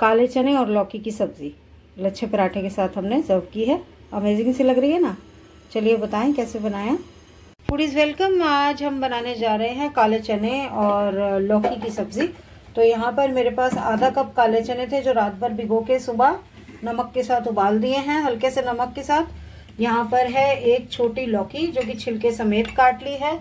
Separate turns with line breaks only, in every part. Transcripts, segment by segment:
काले चने और लौकी की सब्ज़ी लच्छे पराठे के साथ हमने सर्व की है। अमेजिंग सी लग रही है ना। चलिए बताएं कैसे बनाया। Foodies welcome. आज हम बनाने जा रहे हैं काले चने और लौकी की सब्ज़ी। तो यहाँ पर मेरे पास आधा कप काले चने थे जो रात भर भिगो के सुबह नमक के साथ उबाल दिए हैं, हल्के से नमक के साथ। यहाँ पर है एक छोटी लौकी जो कि छिलके समेत काट ली है।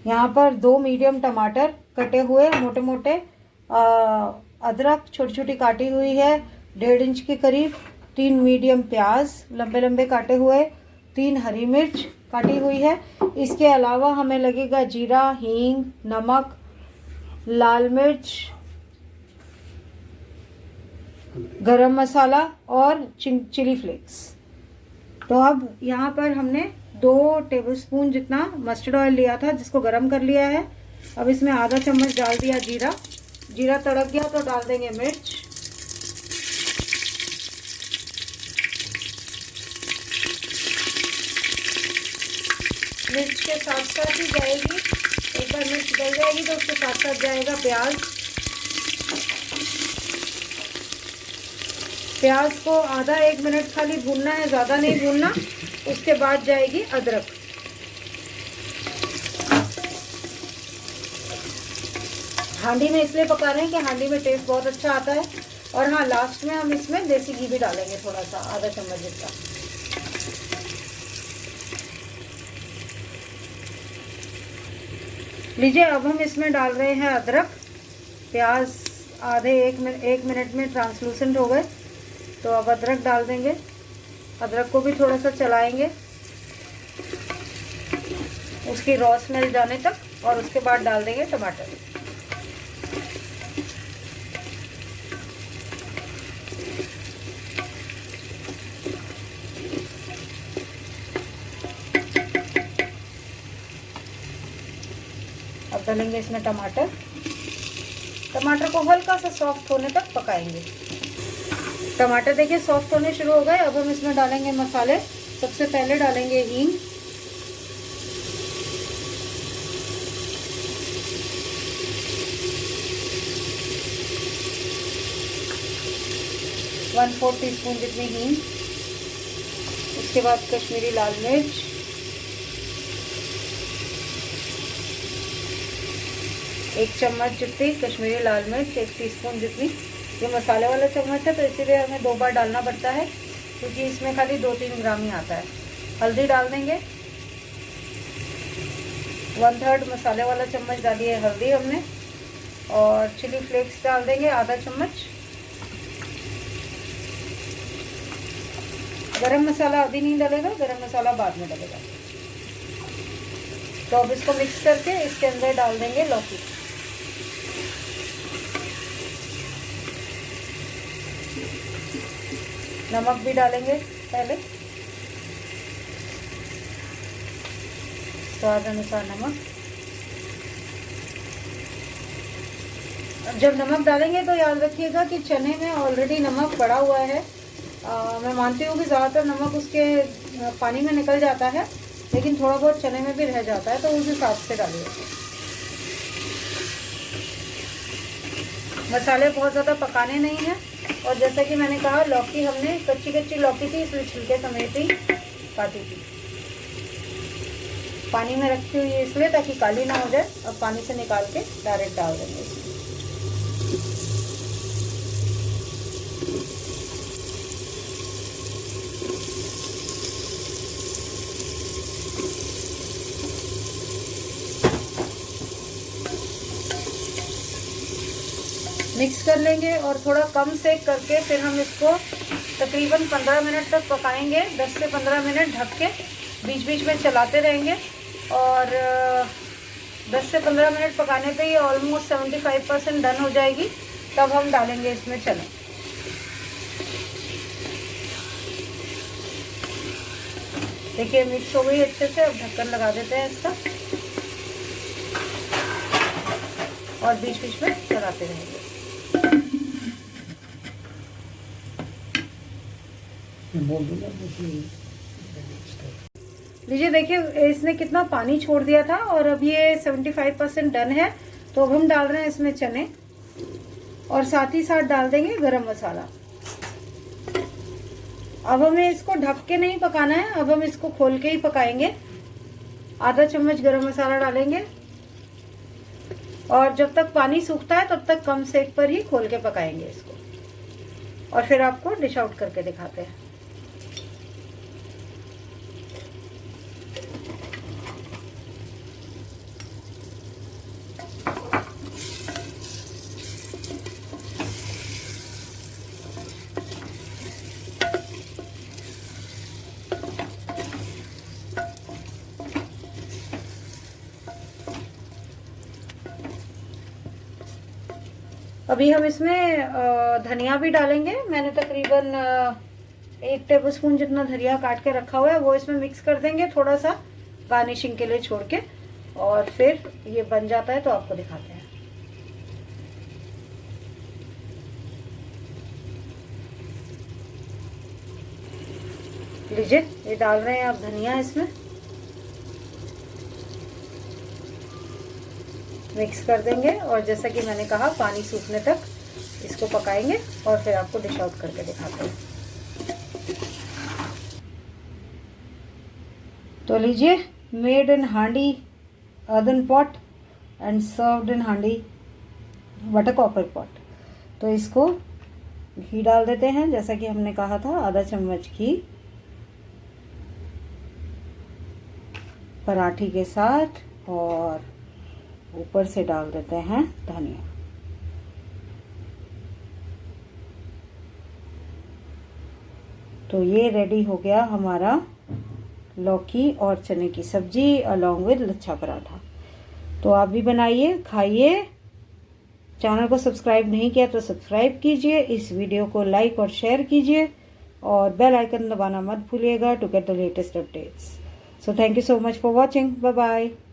यहाँ पर 2 मीडियम टमाटर कटे हुए मोटे मोटे, अदरक छोटी छोटी काटी हुई है 1.5 इंच के करीब, 3 मीडियम प्याज लंबे लंबे काटे हुए, 3 हरी मिर्च काटी हुई है। इसके अलावा हमें लगेगा जीरा, हींग, नमक, लाल मिर्च, गरम मसाला और चिली फ्लेक्स। तो अब यहाँ पर हमने 2 टेबलस्पून जितना मस्टर्ड ऑयल लिया था जिसको गरम कर लिया है। अब इसमें आधा चम्मच डाल दिया जीरा। जीरा तड़क गया तो डाल देंगे मिर्च। मिर्च के साथ साथ ही जाएगी, एक बार मिर्च डल जाएगी तो उसके साथ साथ जाएगा प्याज। प्याज को आधा 1 मिनट खाली भूनना है, ज़्यादा नहीं भूनना। उसके बाद जाएगी अदरक। हांडी में इसलिए पका रहे हैं कि हांडी में टेस्ट बहुत अच्छा आता है। और हाँ, लास्ट में हम इसमें देसी घी भी डालेंगे थोड़ा सा, आधा चम्मच जितना। लीजिए, अब हम इसमें डाल रहे हैं अदरक। प्याज आधे 1 मिनट में ट्रांसलूसेंट हो गए तो अब अदरक डाल देंगे। अदरक को भी थोड़ा सा चलाएंगे उसकी रॉ स्मेल जाने तक, और उसके बाद डाल देंगे टमाटर। अब डालेंगे इसमें टमाटर। टमाटर को हल्का सा सॉफ्ट होने तक पकाएंगे। टमाटर देखिए सॉफ्ट होने शुरू हो गए। अब हम इसमें डालेंगे मसाले। सबसे पहले डालेंगे हींग, वन 4 टीस्पून जितनी हींग। उसके बाद कश्मीरी लाल मिर्च, एक चम्मच जितनी कश्मीरी लाल मिर्च, 1 टीस्पून जितनी। ये मसाले वाला चम्मच है तो इसीलिए हमें 2 बार डालना पड़ता है, क्योंकि इसमें खाली 2-3 ग्राम ही आता है। हल्दी डाल देंगे, 1/3 मसाले वाला चम्मच डाली है हल्दी हमने। और चिली फ्लेक्स डाल देंगे आधा चम्मच। गरम मसाला अभी नहीं डलेगा, गरम मसाला बाद में डलेगा। तो अब इसको मिक्स करके इसके अंदर डाल देंगे लौकी। नमक भी डालेंगे पहले, स्वाद अनुसार नमक। अब जब नमक डालेंगे तो याद रखिएगा कि चने में ऑलरेडी नमक पड़ा हुआ है। मैं मानती हूँ कि ज़्यादातर नमक उसके पानी में निकल जाता है, लेकिन थोड़ा बहुत चने में भी रह जाता है, तो उस हिसाब से डालिए। मसाले बहुत ज़्यादा पकाने नहीं हैं। और जैसा कि मैंने कहा, लौकी हमने कच्ची लौकी थी, इसलिए छिलके समेत ही काटी थी। पानी में रखी हुई है इसलिए ताकि काली ना हो जाए। अब पानी से निकाल के डायरेक्ट डाल देंगे इसमें। मिक्स कर लेंगे और थोड़ा कम सेक करके फिर हम इसको तकरीबन 15 मिनट तक पकाएंगे। 10 से 15 मिनट ढक के बीच बीच में चलाते रहेंगे। और 10 से 15 मिनट पकाने पे ये ऑलमोस्ट 75% डन हो जाएगी। तब हम डालेंगे इसमें चने। देखिए मिक्स हो गई अच्छे से। अब ढक्कन लगा देते हैं इसका और बीच बीच में चलाते रहेंगे। लीजिए, देखिए इसने कितना पानी छोड़ दिया था और अब ये 75% डन है। तो अब हम डाल रहे हैं इसमें चने। और साथ ही साथ डाल देंगे गरम मसाला। अब हमें इसको ढक के नहीं पकाना है, अब हम इसको खोल के ही पकाएंगे। आधा चम्मच गरम मसाला डालेंगे और जब तक पानी सूखता है तब तक कम सेक पर ही खोल के पकाएंगे इसको, और फिर आपको डिश आउट करके दिखाते हैं। अभी हम इसमें धनिया भी डालेंगे। मैंने तकरीबन 1 टेबलस्पून जितना धनिया काट के रखा हुआ है, वो इसमें मिक्स कर देंगे थोड़ा सा गार्निशिंग के लिए छोड़ के, और फिर ये बन जाता है तो आपको दिखाते हैं। लीजिए, ये डाल रहे हैं आप धनिया, इसमें मिक्स कर देंगे और जैसा कि मैंने कहा पानी सूखने तक इसको पकाएंगे और फिर आपको डिश आउट करके दिखाते हैं। तो लीजिए, मेड इन हांडी earthen pot and served in हांडी वाटर कॉपर पॉट। तो इसको घी डाल देते हैं, जैसा कि हमने कहा था, आधा चम्मच घी पराठी के साथ, और ऊपर से डाल देते हैं धनिया। तो ये रेडी हो गया हमारा लौकी और चने की सब्जी अलोंग विद लच्छा पराठा। तो आप भी बनाइए, खाइए। चैनल को सब्सक्राइब नहीं किया तो सब्सक्राइब कीजिए, इस वीडियो को लाइक और शेयर कीजिए, और बेल आइकन दबाना मत भूलिएगा to get the latest updates. So thank you so much for watching. Bye bye.